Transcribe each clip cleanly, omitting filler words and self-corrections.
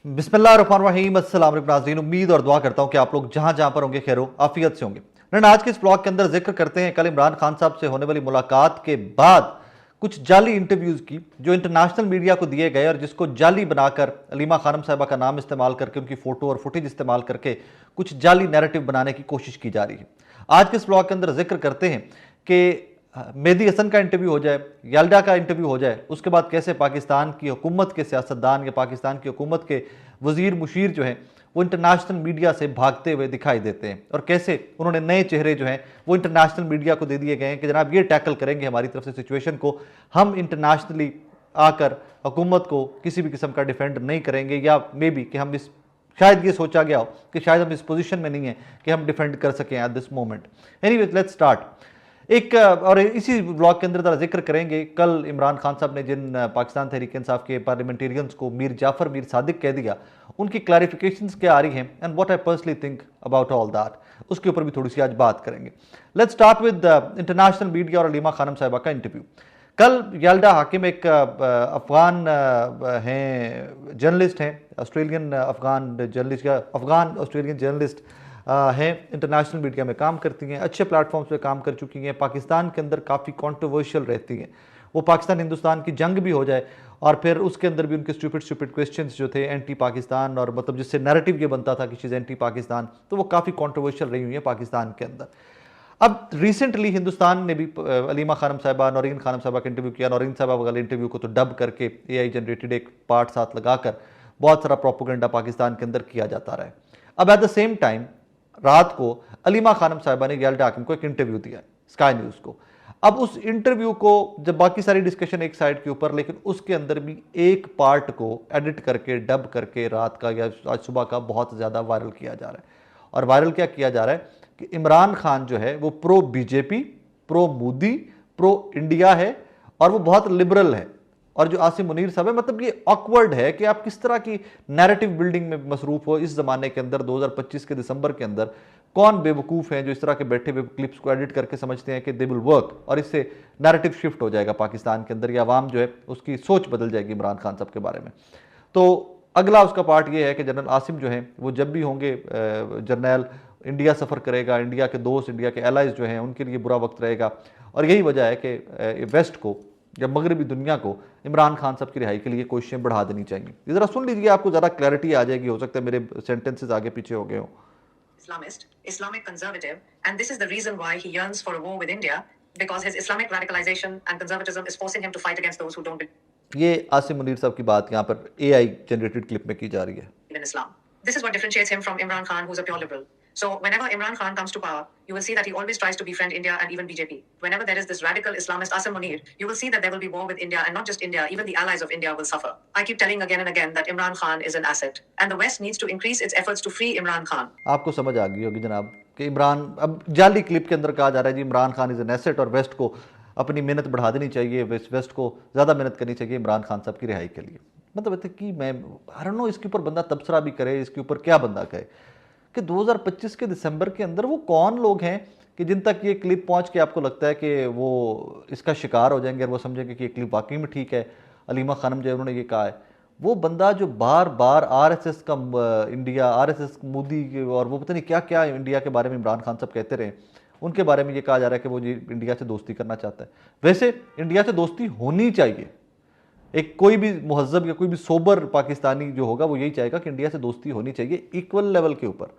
बिस्मिल्लाहिर्रहमानिर्रहीम, अस्सलाम वालेकुम नाज़रीन। उम्मीद और दुआ करता हूँ कि आप लोग जहाँ जहाँ पर होंगे खैर आफियत से होंगे। फ्रेंड, आज के इस ब्लॉग के अंदर जिक्र करते हैं कल इमरान खान साहब से होने वाली मुलाकात के बाद कुछ जाली इंटरव्यूज़ की जो इंटरनेशनल मीडिया को दिए गए और जिसको जाली बनाकर अलीमा खानम साहिबा का नाम इस्तेमाल करके उनकी फ़ोटो और फुटेज इस्तेमाल करके कुछ जाली नैरेटिव बनाने की कोशिश की जा रही है। आज के इस ब्लॉग के अंदर जिक्र करते हैं कि मेहदी हसन का इंटरव्यू हो जाए, याल्डा का इंटरव्यू हो जाए, उसके बाद कैसे पाकिस्तान की हुकूमत के सियासतदान या पाकिस्तान की हुकूमत के वजीर मुशीर जो हैं वो इंटरनेशनल मीडिया से भागते हुए दिखाई देते हैं और कैसे उन्होंने नए चेहरे जो हैं वो इंटरनेशनल मीडिया को दे दिए गए हैं कि जनाब ये टैकल करेंगे हमारी तरफ से सिचुएशन को, हम इंटरनेशनली आकर हुकूमत को किसी भी किस्म का डिफेंड नहीं करेंगे, या मे बी कि हम इस शायद ये सोचा गया हो कि शायद हम इस पोजीशन में नहीं है कि हम डिफेंड कर सकें at this moment. Anyway, let's start. एक और इसी ब्लॉग के अंदर जरा जिक्र करेंगे कल इमरान खान साहब ने जिन पाकिस्तान तहरीक इंसाफ के पार्लियामेंटेरियंस को मीर जाफर मीर सादिक कह दिया, उनकी क्लैरिफिकेशंस क्या आ रही हैं and what I personally think about all that, उसके ऊपर भी थोड़ी सी आज बात करेंगे। Let's start with international media और अलीमा खानम साहिबा का इंटरव्यू। कल याल्डा हाकिम एक अफगान हैं, जर्नलिस्ट हैं, ऑस्ट्रेलियन अफगान जर्नलिस्ट या अफगान ऑस्ट्रेलियन जर्नलिस्ट हैं, इंटरनेशनल मीडिया में काम करती हैं, अच्छे प्लेटफॉर्म्स पे काम कर चुकी हैं, पाकिस्तान के अंदर काफ़ी कंट्रोवर्शियल रहती हैं। वो पाकिस्तान हिंदुस्तान की जंग भी हो जाए और फिर उसके अंदर भी उनके स्टूपिड क्वेश्चंस जो थे एंटी पाकिस्तान, और मतलब जिससे नैरेटिव ये बनता था कि चीज़ एंटी पाकिस्तान, तो वो काफ़ी कंट्रोवर्शियल रही हुई है पाकिस्तान के अंदर। अब रिसेंटली हिंदुस्तान ने भी अलीमा खानम साहिबा, नौरीन खानम साहिबा का इंटरव्यू किया। नौरीन साहिबा वाले इंटरव्यू को तो डब करके AI जनरेटेड एक पार्ट साथ लगाकर बहुत सारा प्रोपोगंडा पाकिस्तान के अंदर किया जाता रहा है। अब एट द सेम टाइम रात को अलीमा खानम साहिबा ने याल्डा हाकिम को एक इंटरव्यू दिया स्काई न्यूज़ को। अब उस इंटरव्यू को जब बाकी सारी डिस्कशन एक साइड के ऊपर, लेकिन उसके अंदर भी एक पार्ट को एडिट करके डब करके रात का या आज सुबह का बहुत ज़्यादा वायरल किया जा रहा है। और वायरल क्या किया जा रहा है कि इमरान खान जो है वो pro BJP, pro Modi, pro India है और वो बहुत लिबरल है। और जो आसिम मुनीर साहब है, मतलब ये ऑकवर्ड है कि आप किस तरह की नैरेटिव बिल्डिंग में मसरूफ हो इस जमाने के अंदर। 2025 के दिसंबर के अंदर कौन बेवकूफ़ हैं जो इस तरह के बैठे हुए क्लिप्स को एडिट करके समझते हैं कि दे विल वर्क और इससे नैरेटिव शिफ्ट हो जाएगा पाकिस्तान के अंदर, या आवाम जो है उसकी सोच बदल जाएगी इमरान खान साहब के बारे में। तो अगला उसका पार्ट ये है कि जनरल आसिम जो हैं वो जब भी होंगे, जर्नैल इंडिया सफ़र करेगा, इंडिया के दोस्त, इंडिया के एलाइज जो हैं उनके लिए बुरा वक्त रहेगा। और यही वजह है कि वेस्ट को या मगरबी दुनिया को इमरान खान साहब की रिहाई के लिए कोशिशें बढ़ा देनी चाहिए। ये जरा सुन लीजिए, आपको ज़रा क्लैरिटी आ जाएगी। हो सकता है मेरे सेंटेंसेस आगे पीछे हो गए हो। Islamist, Islamic conservative, and this is the reason why he yearns for a war with India, because his Islamic radicalization and conservatism is forcing him to fight against those who don't ये आसिम मुनीर साहब की बात यहाँ पर AI generated clip में की जा रही है। believe in Islam. This is what differentiates him from Imran Khan, who's a pure liberal. So whenever Imran Khan comes to power, you will see that he always tries to befriend India and even BJP. Whenever there is this radical Islamist Asim Munir, you will see that there will be war with India, and not just India, even the allies of India will suffer. I keep telling again and again that Imran Khan is an asset, and the West needs to increase its efforts to free Imran Khan. आपको समझ आ गई होगी जनाब कि इमरान, अब जाली clip के अंदर कहा जा रहा है जी Imran Khan is an asset और वेस्ट को अपनी मेहनत बढ़ा देनी चाहिए, वेस्ट को ज़्यादा मेहनत करनी चाहिए इमरान खान साहब की रिहाई के लिए। मतलब कि मैं आई डोंट नो इसके ऊपर बंदा तबसरा भी करे, इसके ऊपर क्या बंदा कहे कि 2025 के दिसंबर के अंदर वो कौन लोग हैं कि जिन तक ये क्लिप पहुंच के आपको लगता है कि वो इसका शिकार हो जाएंगे और वो समझेंगे कि ये क्लिप वाकई में ठीक है, अलीमा खानम जो उन्होंने ये कहा है। वो बंदा जो बार बार RSS का इंडिया, RSS मोदी और वो पता नहीं क्या क्या इंडिया के बारे में इमरान खान साहब कहते रहे, उनके बारे में ये कहा जा रहा है कि वो जी इंडिया से दोस्ती करना चाहता है। वैसे इंडिया से दोस्ती होनी चाहिए, एक कोई भी मुहज्जब या कोई भी सोबर पाकिस्तानी जो होगा वो यही चाहेगा कि इंडिया से दोस्ती होनी चाहिए इक्वल लेवल के ऊपर।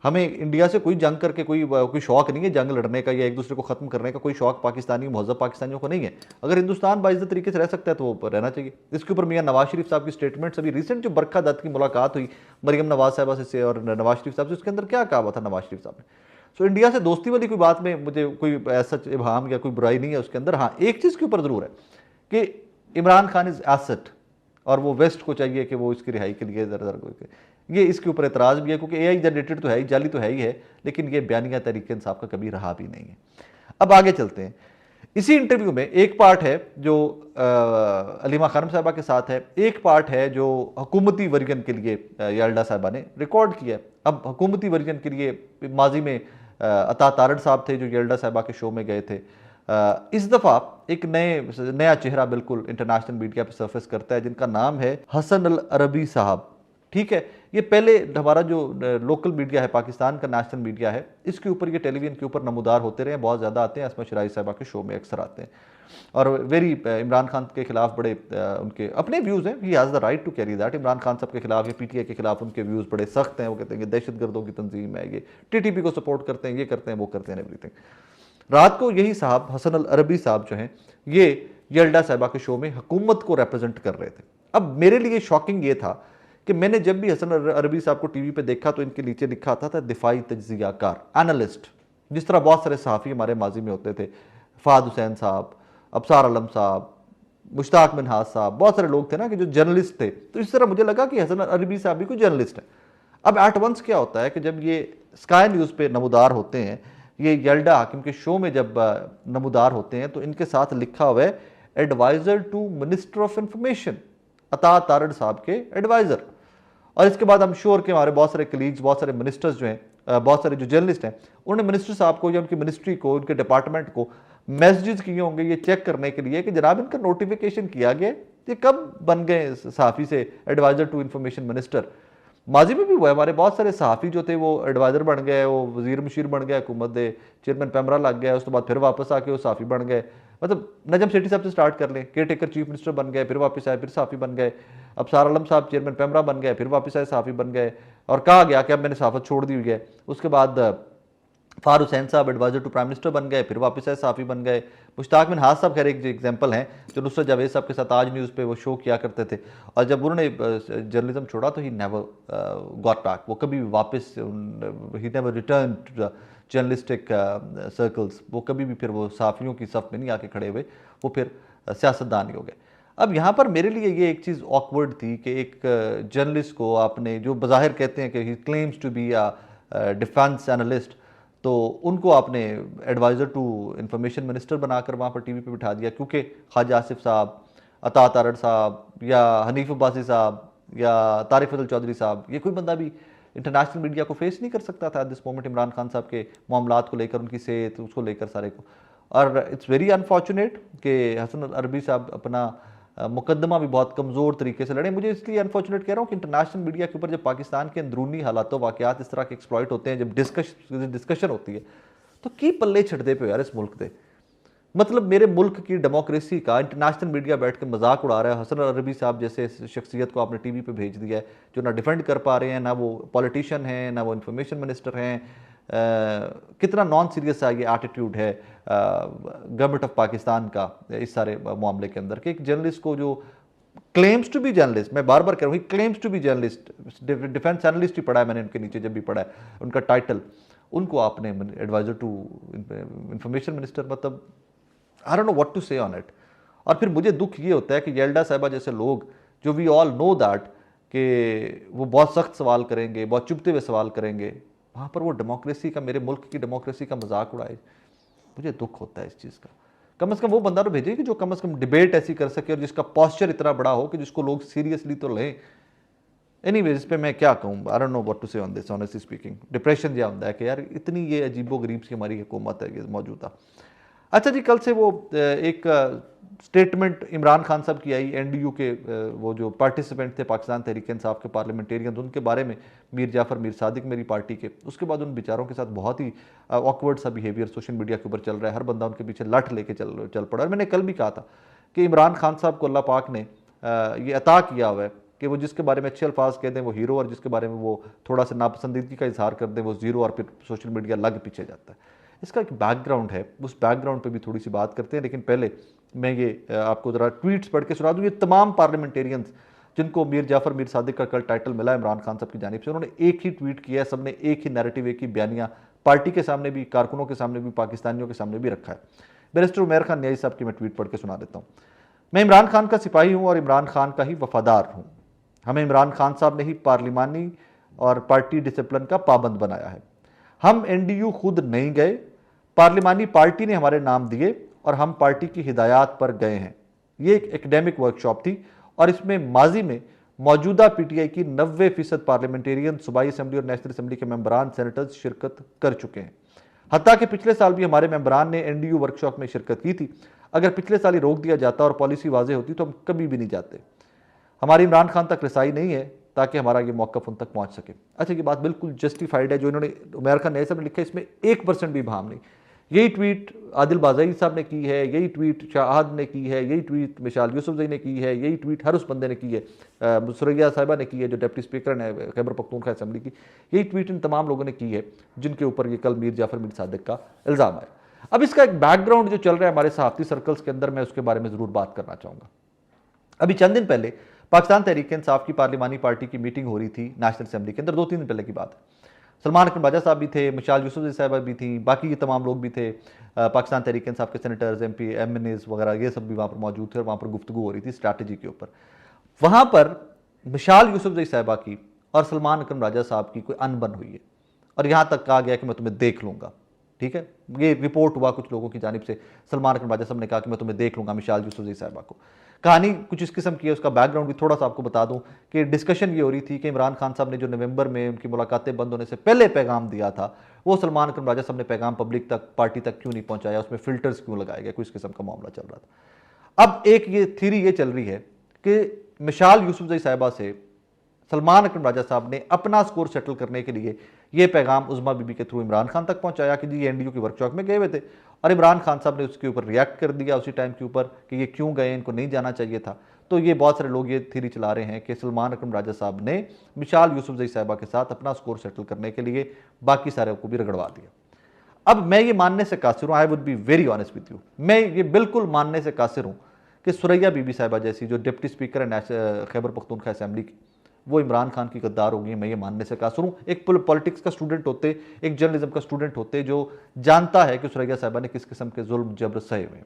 हमें इंडिया से कोई जंग करके कोई शौक नहीं है, जंग लड़ने का या एक दूसरे को ख़त्म करने का कोई शौक पाकिस्तानी मुहज्जब पाकिस्तानियों को नहीं है। अगर हिंदुस्तान बाइज्जत तरीके से रह सकता है तो वो रहना चाहिए। इसके ऊपर मियां नवाज शरीफ साहब की स्टेटमेंट्स, अभी रिसेंट जो बरखा दत्त की मुलाकात हुई मरियम नवाज साहबा से और नवाज शरीफ साहब से, उसके अंदर क्या कहा हुआ था नवाज शरीफ साहब ने। सो इंडिया से दोस्ती वाली कोई बात में मुझे कोई ऐसा इबहाम या कोई बुराई नहीं है उसके अंदर। हाँ, एक चीज़ के ऊपर ज़रूर है कि इमरान खान इज़ एसेट और वो वेस्ट को चाहिए कि वो इसकी रिहाई के लिए ज़रा ये इसके ऊपर एतराज़ भी है, क्योंकि AI जनरेटेड तो है ही, जाली तो है ही है, लेकिन ये बयानिया तरीके इंसाफ का कभी रहा भी नहीं है। अब आगे चलते हैं। इसी इंटरव्यू में एक पार्ट है जो अलीमा खानम साहिबा के साथ है, एक पार्ट है जो हुकूमती वर्जन के लिए याल्डा साहिबा ने रिकॉर्ड किया। अब हुकूमती वर्जन के लिए माजी में अता तारड़ साहब थे जो याल्डा साहिबा के शो में गए थे। इस दफ़ा एक नया चेहरा बिल्कुल इंटरनेशनल मीडिया पर सर्फेस करता है जिनका नाम है हसन अल अरबी साहब। ठीक है, ये पहले हमारा जो लोकल मीडिया है, पाकिस्तान का नेशनल मीडिया है, इसके ऊपर, ये टेलीविजन के ऊपर नमूदार होते रहे, बहुत ज़्यादा आते हैं, असमा शराई साहबा के शो में अक्सर आते हैं और वेरी इमरान खान के खिलाफ बड़े उनके अपने व्यूज़ हैं, he has the right to carry that. Imran Khan साहब के खिलाफ या पीटीआई के खिलाफ उनके व्यूज़ बड़े सख्त हैं, वो कहते हैं कि दहशतगर्दों की तंजीम है, ये टीटीपी को सपोर्ट करते हैं, ये करते हैं, वो करते हैं, एवरीथिंग। रात को यही साहब हसन अल अरबी साहब जो हैं, ये यल्डा साहिबा के शो में हुकूमत को रिप्रेजेंट कर रहे थे। अब मेरे लिए शॉकिंग ये था कि मैंने जब भी हसन अरबी साहब को टीवी पे देखा तो इनके नीचे लिखा था दिफाई तज्जियाकार, एनालिस्ट, जिस तरह बहुत सारे सहाफ़ी हमारे माजी में होते थे, फ़ाद हुसैन साहब, अबसार आलम साहब, मुश्ताक मिनहाज साहब, बहुत सारे लोग थे ना कि जो जर्नलिस्ट थे। तो इस तरह मुझे लगा कि हसन अरबी साहब भी कोई जर्नलिस्ट है। अब एट वंस क्या होता है कि जब ये स्काई न्यूज़ पे नमूदार होते हैं, ये यल्डा हाकिम के शो में जब नमूदार होते हैं, तो इनके साथ लिखा हुआ है advisor to minister of information, Ata Tarar साहब के एडवाइज़र। और इसके बाद हम श्योर के हमारे बहुत सारे कलीग्स, बहुत सारे मिनिस्टर्स जो हैं, बहुत सारे जो जर्नलिस्ट हैं, उन्होंने मिनिस्टर साहब को या उनकी मिनिस्ट्री को, उनके डिपार्टमेंट को मैसेजेस किए होंगे ये चेक करने के लिए कि जनाब इनका नोटिफिकेशन किया गया, ये कब बन गए सहाफ़ी से एडवाइज़र टू इंफॉर्मेशन मिनिस्टर। माजी में भी हुआ है, हमारे बहुत सारे सहाफ़ी जो थे वो एडवाइज़र बन गए, वो वज़ीर मुशीर बन गया, हुकूमत दे चेयरमैन पैमरा लग गया, उसके बाद फिर वापस आके वो सहाफ़ी बन गए। मतलब नजम सेठी साहब से स्टार्ट कर लें, केयर टेकर चीफ मिनिस्टर बन गए, फिर वापस आए, फिर सहाफ़ी बन गए। अबसार आलम साहब चेयरमैन पैमरा बन गए, फिर वापस आए, सहाफ़ी बन गए और कहा गया कि अब मैंने सहाफ़त छोड़ दी हुई है। उसके बाद फ़ार हुसैन साहब एडवाइज़र टू प्राइम मिनिस्टर बन गए, फिर वापस आए, सहाफ़ी बन गए। मुश्ताक मिनहाज साहब खैर एक एग्जाम्पल हैं जो नुसरत जावेद साहब के साथ आज न्यूज़ पे वो शो किया करते थे, और जब उन्होंने जर्नलिज्म छोड़ा तो ही नेवर गॉट बैक, वो कभी वापस, he never return to the journalistic circles, वो कभी भी फिर वो सहाफ़ियों की सफ़ में नहीं आके खड़े हुए, वो फिर सियासतदान ही हो गए। अब यहाँ पर मेरे लिए ये एक चीज़ ऑकवर्ड थी कि एक जर्नलिस्ट को आपने, जो बज़ाहिर कहते हैं कि he claims to be a defence analyst, तो उनको आपने एडवाइज़र टू इंफॉर्मेशन मिनिस्टर बनाकर वहाँ पर टीवी पे बिठा दिया, क्योंकि ख्वाजा आसिफ साहब, अता तारड़ साहब या हनीफ अब्बासी साहब या तारिक फजल चौधरी साहब, ये कोई बंदा भी इंटरनेशनल मीडिया को फेस नहीं कर सकता था at this moment, Imran Khan साहब के मामलात को लेकर, उनकी सेहत, उसको लेकर सारे को। और इट्स वेरी अनफॉर्चुनेट कि हसन अरबी साहब अपना मुकदमा भी बहुत कमज़ोर तरीके से लड़े। मुझे इसलिए अनफॉर्चुनेट कह रहा हूँ कि इंटरनेशनल मीडिया के ऊपर जब पाकिस्तान के अंदरूनी हालात वाक़यात इस तरह के एक्सप्लॉइट होते हैं, जब डिस्कशन होती है, तो की पल्ले छड़ते पे यार इस मुल्क दे। मतलब मेरे मुल्क की डेमोक्रेसी का इंटरनेशनल मीडिया बैठ के मजाक उड़ा रहा है। हसन अरबी साहब जैसे शख्सियत को आपने टीवी पे भेज दिया है, जो ना डिफेंड कर पा रहे हैं, ना वो पॉलिटिशियन हैं, ना वो इंफॉर्मेशन मिनिस्टर हैं। कितना नॉन सीरियस सा ये एटीट्यूड है गवर्नमेंट ऑफ पाकिस्तान का इस सारे मामले के अंदर, कि एक जर्नलिस्ट को जो क्लेम्स टू बी जर्नलिस्ट, मैं बार बार कह रहा हूँ, claims to be journalist, defence analyst ही पढ़ा है मैंने उनके नीचे जब भी पढ़ा है उनका टाइटल, उनको आपने एडवाइज़र टू इंफॉर्मेशन मिनिस्टर, मतलब I don't know what to say on it. और फिर मुझे दुख ये होता है कि यल्डा साहिबा जैसे लोग, जो वी ऑल नो दैट कि वो बहुत सख्त सवाल करेंगे, बहुत चुभते हुए सवाल करेंगे, वहाँ पर वो डेमोक्रेसी का, मेरे मुल्क की डेमोक्रेसी का मजाक उड़ाए। मुझे दुख होता है इस चीज़ का। कम से कम वो बंदा तो भेजे कि जो कम से कम डिबेट ऐसी कर सके और जिसका पोस्चर इतना बड़ा हो कि जिसको लोग सीरियसली तो लें। एनीवेज, इस पे मैं क्या कहूँ, I don't know what to say on this, honestly speaking. Depression यह होता है कि यार इतनी ये अजीबो गरीब सी हमारी हुकूमत है ये मौजूदा। अच्छा जी, कल से वो एक स्टेटमेंट इमरान खान साहब की आई, एनडीयू के वो जो पार्टिसिपेंट थे पाकिस्तान तहरीक इंसाफ के पार्लियामेंटेरियन, उनके बारे में, मीर जाफ़र मीर सादिक मेरी पार्टी के, उसके बाद उन बेचारों के साथ बहुत ही ऑकवर्ड सा बिहेवियर सोशल मीडिया के ऊपर चल रहा है। हर बंदा उनके पीछे लठ लेके चल पड़ा। और मैंने कल भी कहा था कि इमरान खान साहब को अल्लाह पाक ने ये अता किया हुआ है कि वो जिसके बारे में अच्छे अल्फाज कह दें वो हीरो, और जिसके बारे में वो थोड़ा सा नापसंदीदगी का इजहार कर दें वो ज़ीरो, और फिर सोशल मीडिया लग पीछे जाता है। इसका एक बैकग्राउंड है, उस बैकग्राउंड पे भी थोड़ी सी बात करते हैं। लेकिन पहले मैं ये आपको ज़रा ट्वीट्स पढ़ के सुना दूँ। ये तमाम पार्लियामेंटेरियंस जिनको मीर जाफ़र मीर सादिक का कल टाइटल मिला इमरान खान साहब की जानिब से, उन्होंने एक ही ट्वीट किया है। सबने एक ही नैरेटिव, एक ही बयानिया पार्टी के सामने भी, कारकुनों के सामने भी, पाकिस्तानियों के सामने भी रखा है। बैरिस्टर उमैर खान न्याई साहब की मैं ट्वीट पढ़ के सुना देता हूँ। मैं इमरान खान का सिपाही हूँ और इमरान खान का ही वफादार हूँ। हमें इमरान खान साहब ने ही पार्लिमानी और पार्टी डिसिप्लिन का पाबंद बनाया है। हम एनडीयू खुद नहीं गए, पार्लिमानी पार्टी ने हमारे नाम दिए और हम पार्टी की हिदायत पर गए हैं। ये एक एकेडमिक वर्कशॉप थी और इसमें माजी में मौजूदा पीटीआई की 90% पार्लियामेंटेरियन, सूबाई असम्बली और नेशनल असम्बली के मेंबरान, सेनेटर्स शिरकत कर चुके हैं। हत्ता कि पिछले साल भी हमारे मेंबरान ने एनडीयू वर्कशॉप में शिरकत की थी। अगर पिछले साल ही रोक दिया जाता और पॉलिसी वाजे होती तो हम कभी भी नहीं जाते। हमारी इमरान खान तक रसाई नहीं है, ताकि हमारा ये मौक़िफ़ उन तक पहुँच सके। अच्छा, ये बात बिल्कुल जस्टिफाइड है जो इन्होंने उमैर खान न्याजी साहब ने लिखा है, इसमें 1% भी भाम नहीं। यही ट्वीट आदिल बाज़ाई साहब ने की है, यही ट्वीट शाहद ने की है, यही ट्वीट मिशाल यूसुफजई ने की है, यही ट्वीट हर उस बंदे ने की है, सुरैया साहिबा ने की है जो डिप्टी स्पीकर है खैबर पख्तूनख्वा असम्बली की। यही ट्वीट इन तमाम लोगों ने की है जिनके ऊपर ये कल मीर जाफ़र मीर सादिक का इल्ज़ाम आया। अब इसका एक बैकग्राउंड जो चल रहा है हमारे सहाफ़ती सर्कल्स के अंदर, मैं उसके बारे में ज़रूर बात करना चाहूँगा। अभी चंद दिन पहले पाकिस्तान तहरीक इंसाफ की पार्लिमानी पार्टी की मीटिंग हो रही थी नेशनल असेंबली के अंदर, 2-3 दिन पहले की बात है। सलमान अकरम राजा साहब भी थे, मिशाल यूसुफजई साहिबा भी थी, बाकी ये तमाम लोग भी थे, पाकिस्तान तहरीक इंसाफ के सेनेटर्स, MP, MNAs वगैरह ये सब भी वहाँ पर मौजूद थे और वहाँ पर गुफ्तगू हो रही थी स्ट्रैटेजी के ऊपर। वहाँ पर मिशाल यूसुफजई साहिबा की और सलमान अकरम राजा साहब की कोई अनबन हुई है और यहाँ तक कहा गया कि मैं तुम्हें देख लूँगा। ठीक है, ये रिपोर्ट हुआ कुछ लोगों की जानिब से। सलमान अकरम राजा साहब ने कहा कि मैं तुम्हें देख लूँगा मिशाल यूसुफजई साहिबा को। कहानी कुछ इस किस्म की है, उसका बैकग्राउंड भी थोड़ा सा आपको बता दूं कि डिस्कशन ये हो रही थी कि इमरान खान साहब ने जो नवंबर में उनकी मुलाकातें बंद होने से पहले पैगाम दिया था, वो सलमान अकरम राजा साहब ने पैगाम पब्लिक तक, पार्टी तक क्यों नहीं पहुंचाया, उसमें फिल्टर्स क्यों लगाए गए, कुछ किस्म का मामला चल रहा था। अब एक ये थ्योरी ये चल रही है कि मिशाल यूसुफजई साहिबा से सलमान अकरम राजा साहब ने अपना स्कोर सेटल करने के लिए ये पैगाम उज़मा बीबी के थ्रू इमरान खान तक पहुंचाया कि जी ये NDU की वर्कशॉप में गए हुए थे और इमरान खान साहब ने उसके ऊपर रिएक्ट कर दिया उसी टाइम के ऊपर कि ये क्यों गए, इनको नहीं जाना चाहिए था। तो ये बहुत सारे लोग ये थ्योरी चला रहे हैं कि सलमान अकरम राजा साहब ने मिशाल यूसुफजई साहिबा के साथ अपना स्कोर सेटल करने के लिए बाकी सारे को भी रगड़वा दिया। अब मैं ये मानने से कासिर हूँ, I would be very honest with you, मैं ये बिल्कुल मानने से कासिर हूँ कि सुरैया बीबी साहिबा जैसी जो डिप्टी स्पीकर है खैबर पख्तूनख्वा असम्बली की, वो इमरान खान की गद्दार होगी, मैं ये मानने से कासिर हूँ। एक पॉलिटिक्स का स्टूडेंट होते, एक जर्नलिज्म का स्टूडेंट होते जो जानता है कि सुरैया साहिबा ने किस किस्म के जुल्म जबर सहे हुए,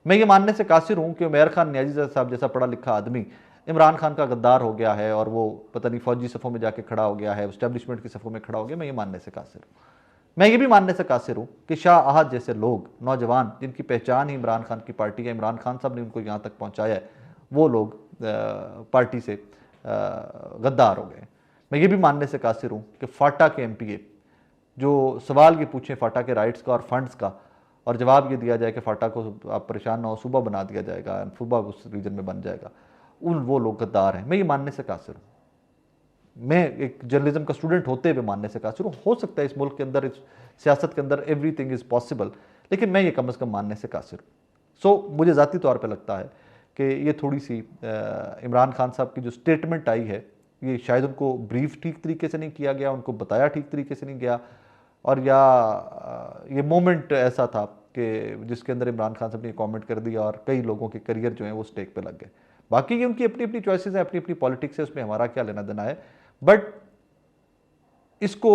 मैं ये मानने से कासिर हूँ कि उमैर खान न्याजी साहब जैसा पढ़ा लिखा आदमी इमरान खान का गद्दार हो गया है और वो पता नहीं फौजी सफ़ों में जाके खड़ा हो गया है, एस्टेब्लिशमेंट की सफ़ों में खड़ा हो गया, मैं ये मानने से कासिर हूँ। मैं ये भी मानने से कासिर हूँ कि शाह आहद जैसे लोग, नौजवान जिनकी पहचान ही इमरान खान की पार्टी है, इमरान खान साहब ने उनको यहाँ तक पहुँचाया है, वो लोग पार्टी से गद्दार हो गए। मैं ये भी मानने से कासिर हूँ कि फाटा के MPA जो सवाल ये पूछें फाटा के राइट्स का और फंड्स का और जवाब ये दिया जाए कि फाटा को आप परेशान ना हो, सूबा बना दिया जाएगा, सूबा उस रीजन में बन जाएगा, वो लोग गद्दार हैं। मैं ये मानने से कासिर हूँ, मैं एक जर्नलिज्म का स्टूडेंट होते हुए मानने से कासिर हूँ। हो सकता है इस मुल्क के अंदर, इस सियासत के अंदर एवरीथिंग इज़ पॉसिबल, लेकिन मैं ये कम अज़ कम मानने से कासिर हूँ। सो मुझे ज़ाती तौर पर लगता है कि ये थोड़ी सी इमरान खान साहब की जो स्टेटमेंट आई है, ये शायद उनको ब्रीफ ठीक तरीके से नहीं किया गया, उनको बताया ठीक तरीके से नहीं गया, और या ये मोमेंट ऐसा था कि जिसके अंदर इमरान खान साहब ने कमेंट कर दिया और कई लोगों के करियर जो हैं वो स्टेक पे लग गए। बाकी ये उनकी अपनी अपनी चॉइसेस हैं, अपनी अपनी पॉलिटिक्स है, उसमें हमारा क्या लेना देना है। बट इसको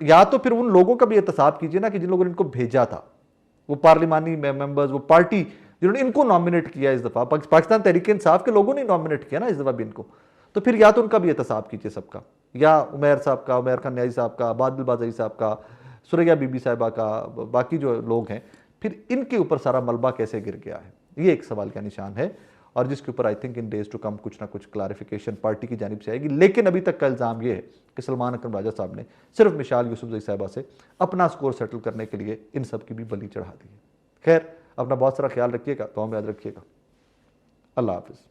या तो फिर उन लोगों का भी एहतसाब कीजिए ना कि जिन लोगों ने इनको भेजा था, वो पार्लिमानी मेंबर्स, वो पार्टी जिन्होंने इनको नॉमिनेट किया इस दफ़ा, पाकिस्तान तहरीक इंसाफ के लोगों ने नॉमिनेट किया ना इस दफ़ा भी इनको, तो फिर या तो उनका भी एहतसाब कीजिए सबका, या उमैर साहब का, उमैर खान न्याजी साहब का, आदिल बाज़ाई साहब का, सुरैया बीबी साहिबा का, बाकी जो लोग हैं, फिर इनके ऊपर सारा मलबा कैसे गिर गया है, ये एक सवाल का निशान है, और जिसके ऊपर I think in days to come कुछ ना कुछ क्लैरिफिकेशन पार्टी की जानिब से आएगी। लेकिन अभी तक का इल्ज़ाम ये है कि सलमान अकरम राजा साहब ने सिर्फ मिशाल यूसुफजई साहिबा से अपना स्कोर सेटल करने के लिए इन सब की भी बलि चढ़ा दी है। खैर, अपना बहुत सारा ख्याल रखिएगा, तो हमें याद रखिएगा। अल्लाह हाफिज़।